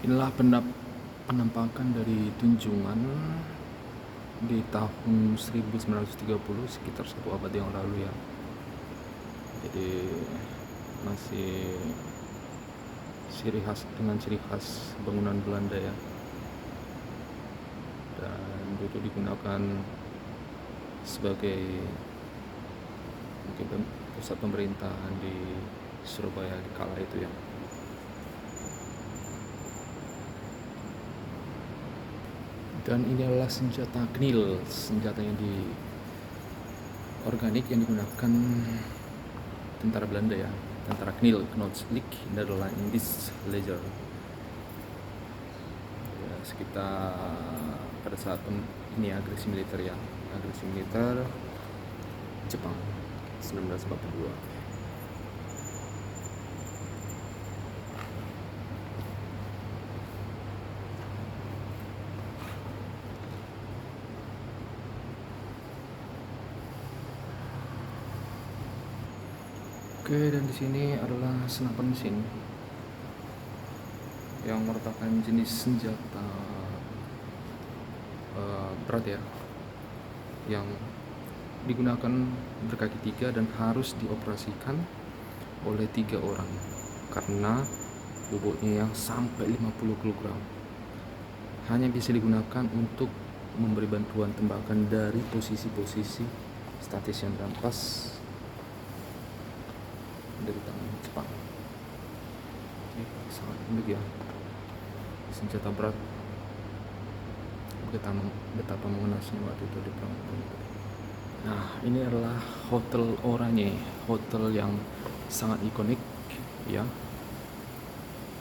Inilah penampakan dari Tunjungan di tahun 1930, sekitar 1 abad yang lalu ya. Jadi masih ciri khas bangunan Belanda ya. Dan dulu digunakan sebagai mungkin pusat pemerintahan di Surabaya di kala itu ya. Dan ini adalah senjata knil, senjata yang organik yang digunakan tentara Belanda ya, tentara knil, Knotlik, Nederlandse Leger ya, sekitar pada saat ini agresi militer Jepang 1942. Oke, dan di sini adalah senapan mesin yang merupakan jenis senjata berat ya, yang digunakan berkaki 3 dan harus dioperasikan oleh 3 orang karena bobotnya yang sampai 50 kg. Hanya bisa digunakan untuk memberi bantuan tembakan dari posisi-posisi statis yang merampas dari tangan Jepang. Ini sangat unik ya, senjata berat, betapa mengenasnya waktu itu di perang. Nah, ini adalah Hotel Oranye, hotel yang sangat ikonik ya.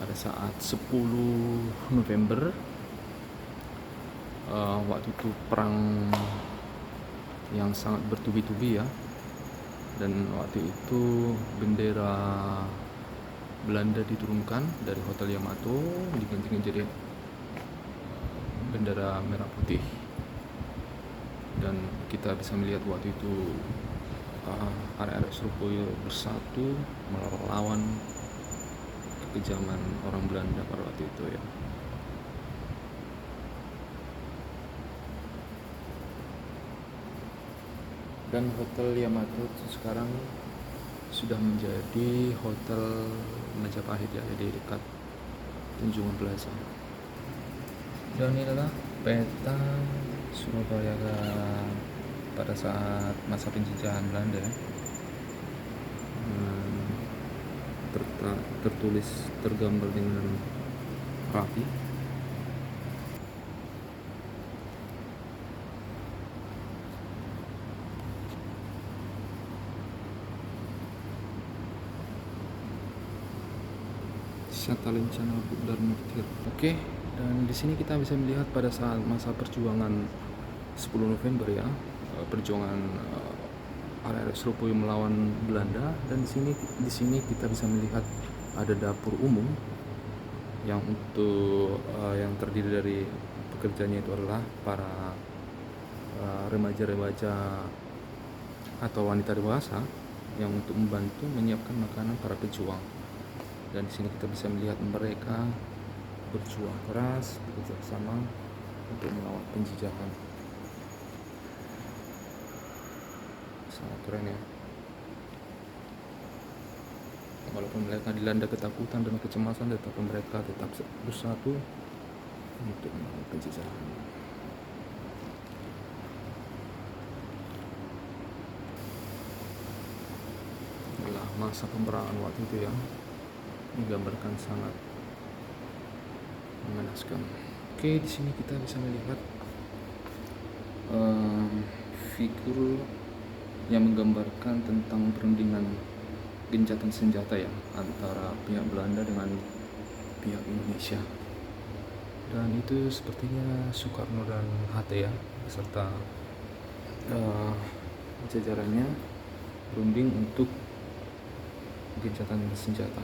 Pada saat 10 November waktu itu perang yang sangat bertubi-tubi ya. Dan waktu itu bendera Belanda diturunkan dari Hotel Yamato, digantikan jadi bendera merah putih. Dan kita bisa melihat waktu itu arek-arek Surabaya bersatu melawan kekejaman orang Belanda pada waktu itu ya. Dan Hotel Yamato itu sekarang sudah menjadi Hotel Majapahit ya, di dekat Tunjungan Plaza. Dan inilah peta Surabaya pada saat masa penjajahan Belanda ya. Tertulis, tergambar dengan rapi. Sata Lencana dan Muktir. Oke, dan di sini kita bisa melihat pada saat masa perjuangan 10 November ya, perjuangan arek Surabaya melawan Belanda. Dan di sini kita bisa melihat ada dapur umum yang yang terdiri dari pekerjanya itu adalah para remaja-remaja atau wanita dewasa yang untuk membantu menyiapkan makanan para pejuang. Dan di sini kita bisa melihat mereka berjuang keras, bekerja sama untuk melawan penjajahan. Sangat keren ya. Walaupun mereka dilanda ketakutan dan kecemasan, tetapi mereka tetap bersatu untuk melawan penjajahan. Inilah masa peperangan waktu itu ya, digambarkan sangat mengenaskan. Oke, di sini kita bisa melihat figur yang menggambarkan tentang perundingan gencatan senjata ya antara pihak Belanda dengan pihak Indonesia. Dan itu sepertinya Soekarno dan Hatta ya, beserta jajarannya berunding untuk gencatan senjata.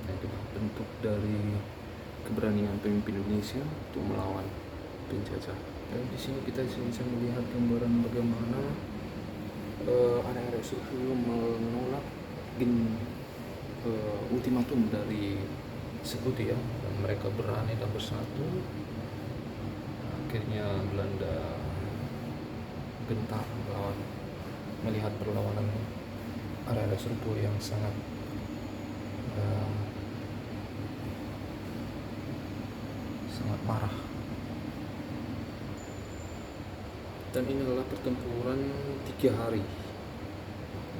Nah, itu bentuk dari keberanian pemimpin Indonesia untuk melawan penjajah. Dan di sini kita bisa melihat gambaran bagaimana arek-arek Surabaya menolak ultimatum dari sekutu ya, dan mereka berani dan bersatu. Akhirnya Belanda gentar melawan, melihat perlawanan area serbu yang sangat sangat parah. Dan ini adalah pertempuran 3 hari.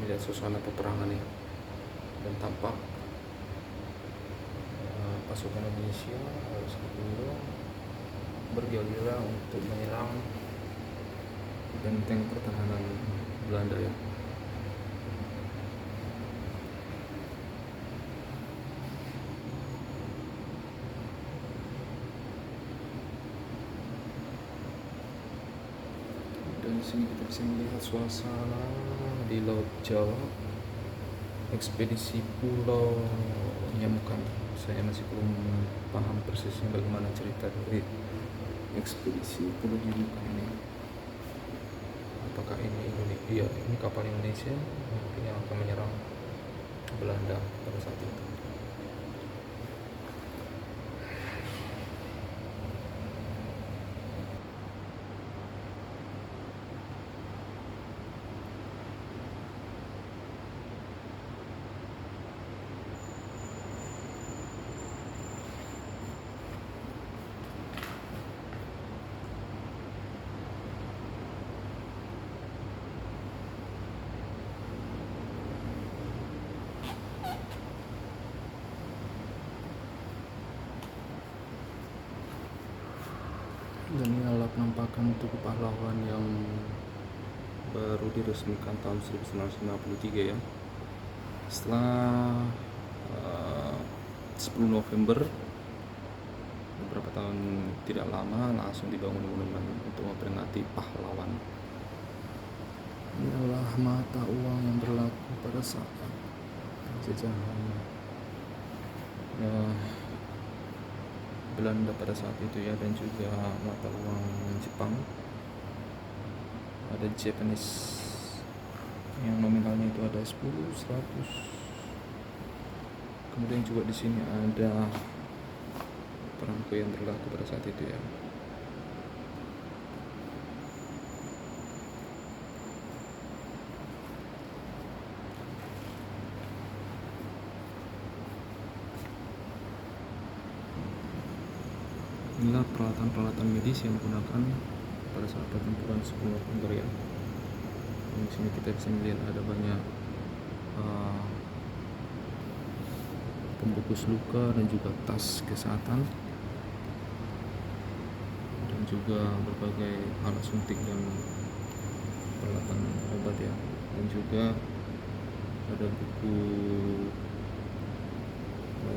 Melihat suasana peperangan ya, dan tampak pasukan Indonesia harus bergiliran untuk menyerang benteng pertahanan Belanda ya. Dan di sini kita bisa melihat suasana di Laut Jawa, ekspedisi Pulau Nyamukan. Saya masih belum paham persisnya bagaimana cerita dari ekspedisi Pulau Nyamukan ini. Apakah ini Indonesia? Iya, ini kapal Indonesia yang akan menyerang Belanda pada saat itu. Dan ini adalah penampakan Tugu Pahlawan yang baru diresmikan tahun 1953 ya. Setelah 10 November, beberapa tahun tidak lama langsung dibangun monumen untuk memperingati pahlawan. Ini adalah mata uang yang berlaku pada saat penjajahan Belanda pada saat itu ya, dan juga mata uang Jepang. Ada Japanese yang nominalnya itu ada 10, 100. Kemudian juga di sini ada perangko yang berlaku pada saat itu ya. Inilah peralatan-peralatan medis yang digunakan pada saat pertempuran 10 November ya. Di sini kita bisa melihat ada banyak pembungkus luka dan juga tas kesehatan, dan juga berbagai alat suntik dan peralatan obat ya, dan juga ada buku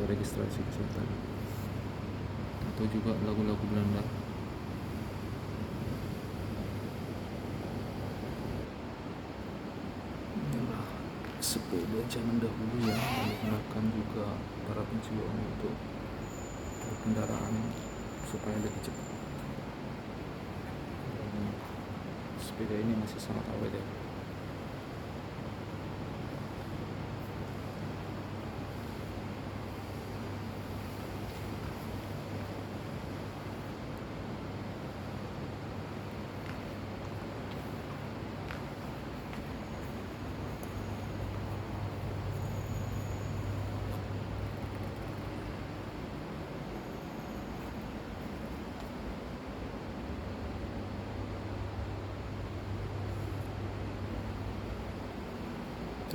registrasi kesehatan atau juga lagu-lagu Belanda. Inilah sepeda zaman dahulu ya, yang digunakan juga para pejuang untuk kendaraan supaya lebih cepat. Dan sepeda ini masih sangat awet ya.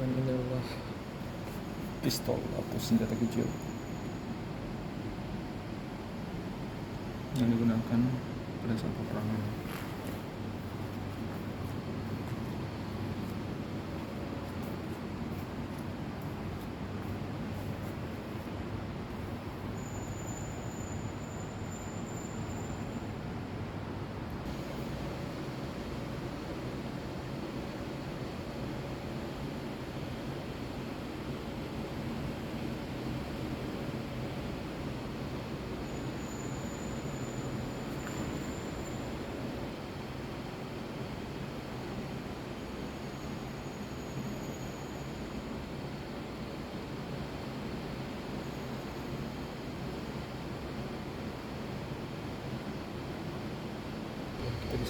Dan ini adalah pistol atau senjata kecil yang digunakan pada saat peperangan.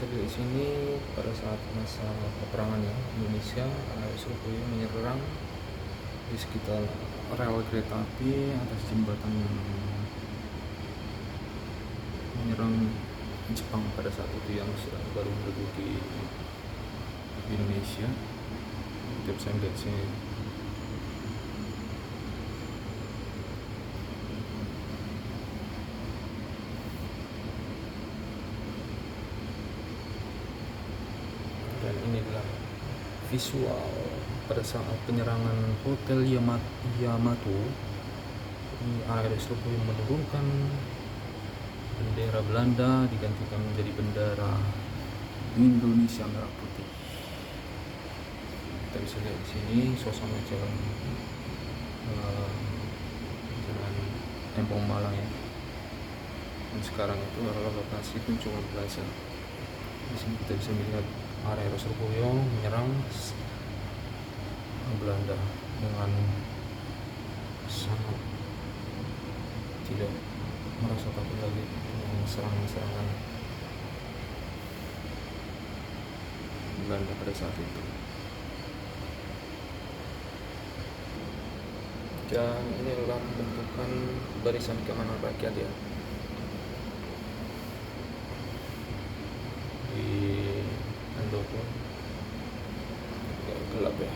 bisa dilihat di sini pada saat masa peperangan ya, Indonesia Surabaya menyerang di sekitar rel kereta api atas jembatan, menyerang Jepang pada saat itu yang sedang baru menduduki Indonesia. Kita bisa lihat sini. Dan ini adalah visual pada saat penyerangan Hotel Yamato di RRS Surabaya, menurunkan bendera Belanda digantikan menjadi bendera Indonesia merah putih. Kita bisa lihat di sini suasana jalan Empong Malang ya. Dan sekarang itu adalah lokasi kunjungan plaza. Di sini kita bisa melihat area Surabaya menyerang Belanda dengan sangat tidak merasa takut lagi dengan serangan-serangan Belanda pada saat itu. Dan ini adalah pembentukan barisan keamanan rakyat ya, di Pendopo. Gelap ya.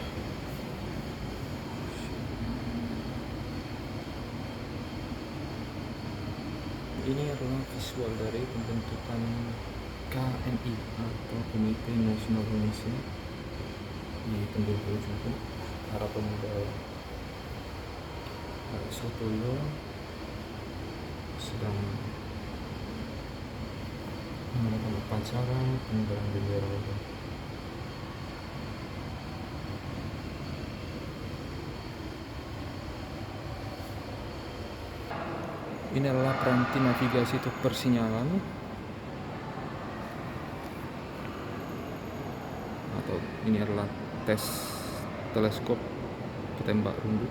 Ini adalah visual dari pembentukan KNI atau Komite Nasional Indonesia di Pendopo juga. Para pemuda Surabaya sedang melakukan upacara pengibaran bendera. Ini adalah peranti navigasi untuk persinyalan, atau ini adalah tes teleskop ketembak runduk.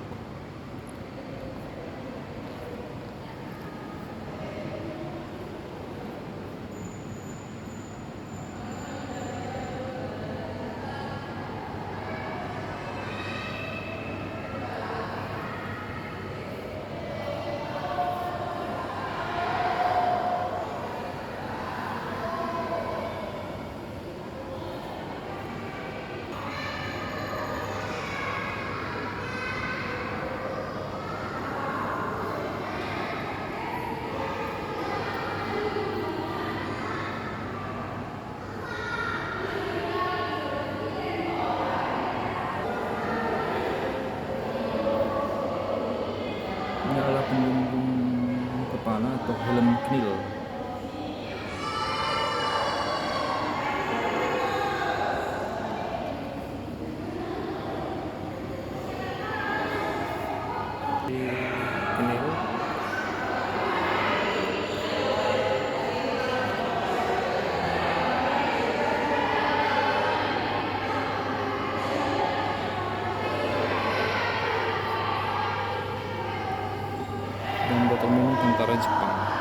Ini adalah pelindung kepala atau helm knil. Di knil dan botol minum tentara Jepang.